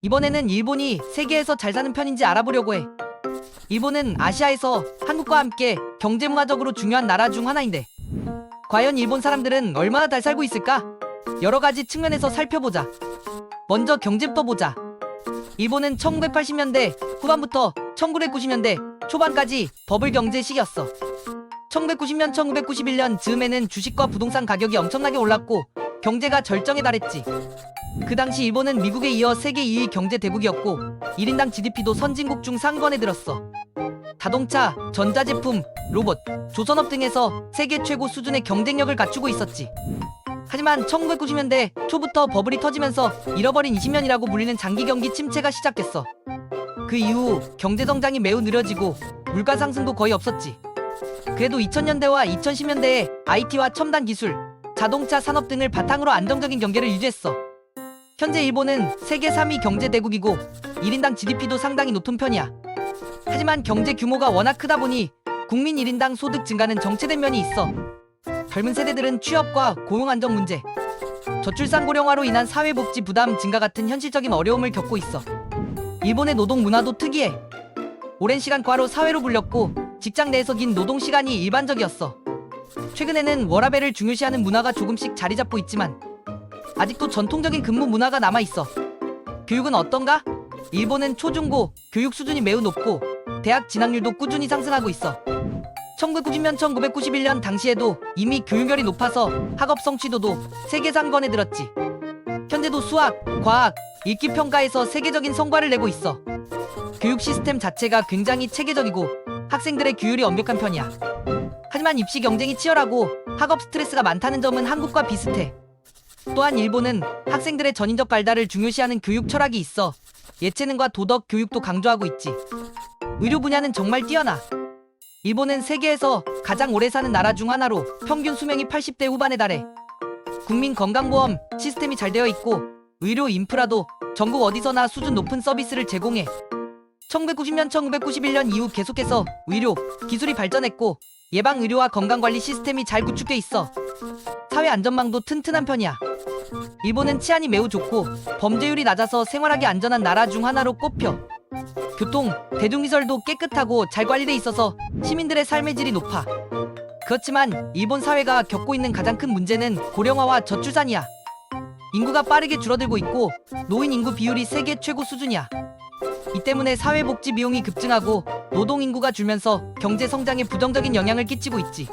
이번에는 일본이 세계에서 잘 사는 편인지 알아보려고 해. 일본은 아시아에서 한국과 함께 경제문화적으로 중요한 나라 중 하나인데 과연 일본 사람들은 얼마나 잘 살고 있을까? 여러 가지 측면에서 살펴보자. 먼저 경제부터 보자. 일본은 1980년대 후반부터 1990년대 초반까지 버블 경제 시기였어. 1990년, 1991년 즈음에는 주식과 부동산 가격이 엄청나게 올랐고 경제가 절정에 달했지. 그 당시 일본은 미국에 이어 세계 2위 경제 대국이었고 1인당 GDP도 선진국 중 상위권에 들었어. 자동차, 전자제품, 로봇, 조선업 등에서 세계 최고 수준의 경쟁력을 갖추고 있었지. 하지만 1990년대 초부터 버블이 터지면서 잃어버린 20년이라고 불리는 장기 경기 침체가 시작됐어. 그 이후 경제 성장이 매우 느려지고 물가 상승도 거의 없었지. 그래도 2000년대와 2010년대에 IT와 첨단 기술, 자동차 산업 등을 바탕으로 안정적인 경제를 유지했어. 현재 일본은 세계 3위 경제 대국이고 1인당 GDP도 상당히 높은 편이야. 하지만 경제 규모가 워낙 크다 보니 국민 1인당 소득 증가는 정체된 면이 있어. 젊은 세대들은 취업과 고용 안정 문제, 저출산 고령화로 인한 사회복지 부담 증가 같은 현실적인 어려움을 겪고 있어. 일본의 노동 문화도 특이해. 오랜 시간 과로 사회로 불렸고 직장 내에서 긴 노동 시간이 일반적이었어. 최근에는 워라밸을 중요시하는 문화가 조금씩 자리 잡고 있지만 아직도 전통적인 근무 문화가 남아있어. 교육은 어떤가? 일본은 초중고 교육 수준이 매우 높고 대학 진학률도 꾸준히 상승하고 있어. 1990년, 1991년 당시에도 이미 교육열이 높아서 학업 성취도도 세계 상위권에 들었지. 현재도 수학, 과학, 읽기 평가에서 세계적인 성과를 내고 있어. 교육 시스템 자체가 굉장히 체계적이고 학생들의 규율이 엄격한 편이야. 하지만 입시 경쟁이 치열하고 학업 스트레스가 많다는 점은 한국과 비슷해. 또한 일본은 학생들의 전인적 발달을 중요시하는 교육 철학이 있어 예체능과 도덕 교육도 강조하고 있지. 의료 분야는 정말 뛰어나. 일본은 세계에서 가장 오래 사는 나라 중 하나로 평균 수명이 80대 후반에 달해. 국민 건강보험 시스템이 잘 되어 있고 의료 인프라도 전국 어디서나 수준 높은 서비스를 제공해. 1990년, 1991년 이후 계속해서 의료, 기술이 발전했고 예방의료와 건강관리 시스템이 잘 구축돼 있어. 사회 안전망도 튼튼한 편이야. 일본은 치안이 매우 좋고 범죄율이 낮아서 생활하기 안전한 나라 중 하나로 꼽혀. 교통, 대중시설도 깨끗하고 잘 관리돼 있어서 시민들의 삶의 질이 높아. 그렇지만 일본 사회가 겪고 있는 가장 큰 문제는 고령화와 저출산이야. 인구가 빠르게 줄어들고 있고 노인 인구 비율이 세계 최고 수준이야. 이 때문에 사회복지 비용이 급증하고 노동 인구가 줄면서 경제 성장에 부정적인 영향을 끼치고 있지.